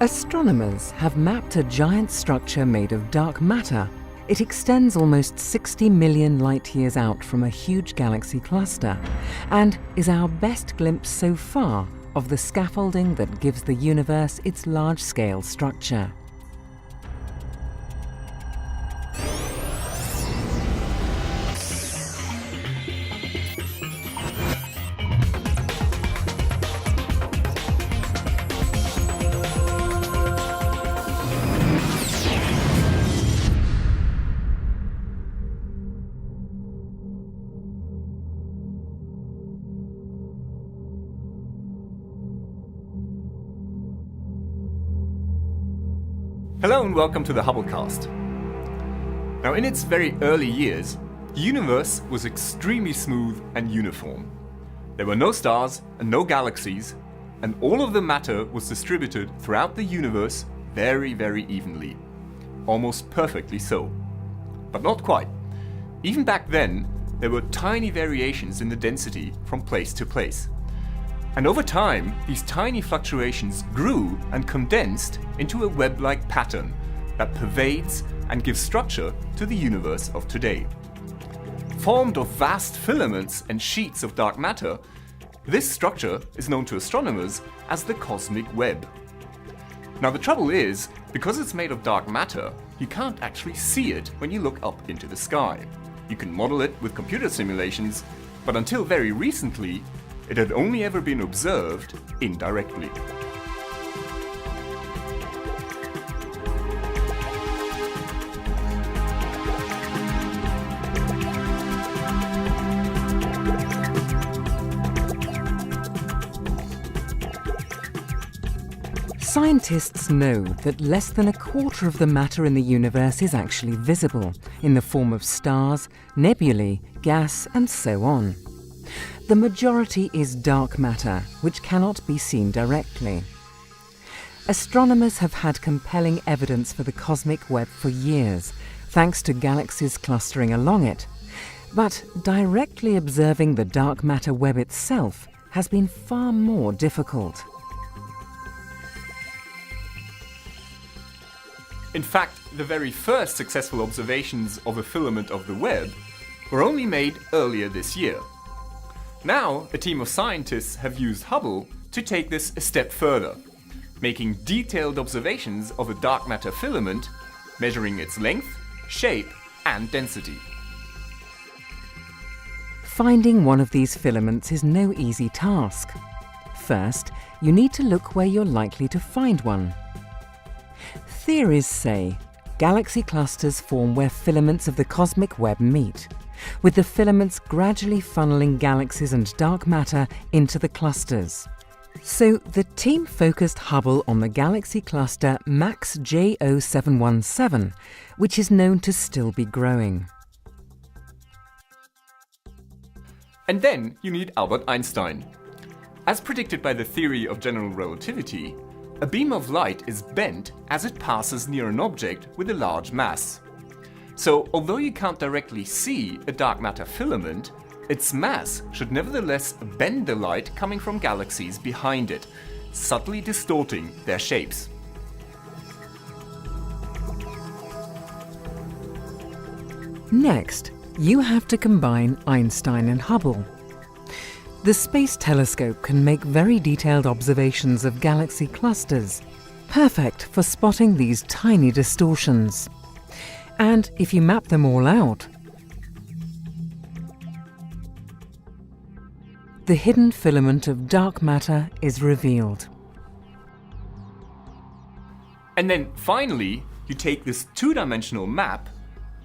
Astronomers have mapped a giant structure made of dark matter. It extends almost 60 million light-years out from a huge galaxy cluster and is our best glimpse so far of the scaffolding that gives the universe its large-scale structure. Hello and welcome to the Hubblecast. Now, in its very early years, the universe was extremely smooth and uniform. There were no stars and no galaxies, and all of the matter was distributed throughout the universe very, very evenly. Almost perfectly so. But not quite. Even back then, there were tiny variations in the density from place to place. And over time, these tiny fluctuations grew and condensed into a web-like pattern that pervades and gives structure to the universe of today. Formed of vast filaments and sheets of dark matter, this structure is known to astronomers as the cosmic web. Now the trouble is, because it's made of dark matter, you can't actually see it when you look up into the sky. You can model it with computer simulations, but until very recently, it had only ever been observed indirectly. Scientists know that less than a quarter of the matter in the universe is actually visible, in the form of stars, nebulae, gas, and so on. The majority is dark matter, which cannot be seen directly. Astronomers have had compelling evidence for the cosmic web for years, thanks to galaxies clustering along it. But directly observing the dark matter web itself has been far more difficult. In fact, the very first successful observations of a filament of the web were only made earlier this year. Now, a team of scientists have used Hubble to take this a step further, making detailed observations of a dark matter filament, measuring its length, shape, and density. Finding one of these filaments is no easy task. First, you need to look where you're likely to find one. Theories say galaxy clusters form where filaments of the cosmic web meet, with the filaments gradually funneling galaxies and dark matter into the clusters. So the team focused Hubble on the galaxy cluster MACS J0717, which is known to still be growing. And then you need Albert Einstein. As predicted by the theory of general relativity, a beam of light is bent as it passes near an object with a large mass. So, although you can't directly see a dark matter filament, its mass should nevertheless bend the light coming from galaxies behind it, subtly distorting their shapes. Next, you have to combine Einstein and Hubble. The Space Telescope can make very detailed observations of galaxy clusters, perfect for spotting these tiny distortions. And if you map them all out, the hidden filament of dark matter is revealed. And then finally, you take this two-dimensional map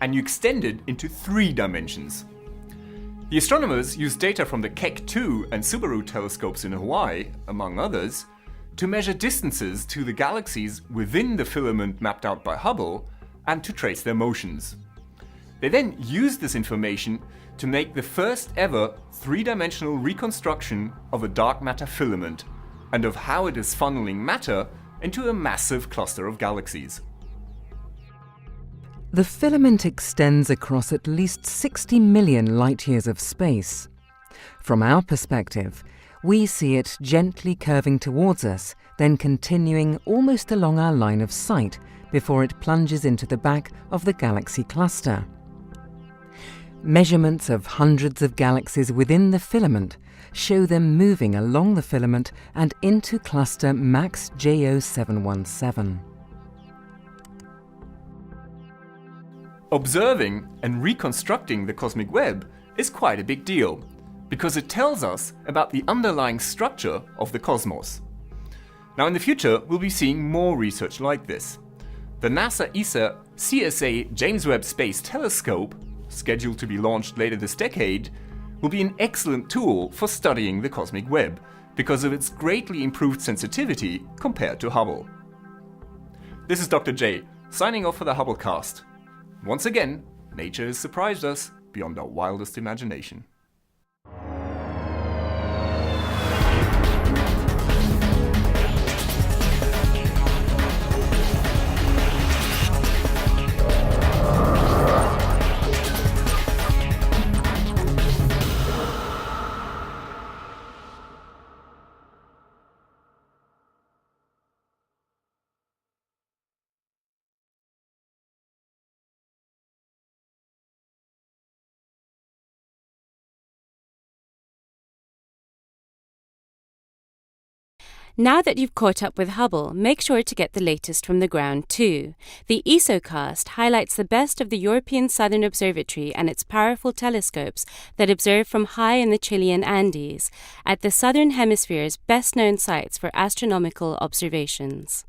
and you extend it into 3 dimensions. The astronomers used data from the Keck 2 and Subaru telescopes in Hawaii, among others, to measure distances to the galaxies within the filament mapped out by Hubble and to trace their motions. They then used this information to make the first ever 3-dimensional reconstruction of a dark matter filament and of how it is funneling matter into a massive cluster of galaxies. The filament extends across at least 60 million light-years of space. From our perspective, We see it gently curving towards us, then continuing almost along our line of sight before it plunges into the back of the galaxy cluster. Measurements of hundreds of galaxies within the filament show them moving along the filament and into cluster MACS J0717. Observing and reconstructing the cosmic web is quite a big deal, because it tells us about the underlying structure of the cosmos. Now in the future, we'll be seeing more research like this. The NASA-ESA CSA James Webb Space Telescope, scheduled to be launched later this decade, will be an excellent tool for studying the cosmic web because of its greatly improved sensitivity compared to Hubble. This is Dr. J, signing off for the Hubblecast. Once again, nature has surprised us beyond our wildest imagination. Now that you've caught up with Hubble, make sure to get the latest from the ground too. The ESOcast highlights the best of the European Southern Observatory and its powerful telescopes that observe from high in the Chilean Andes, at the Southern Hemisphere's best-known sites for astronomical observations.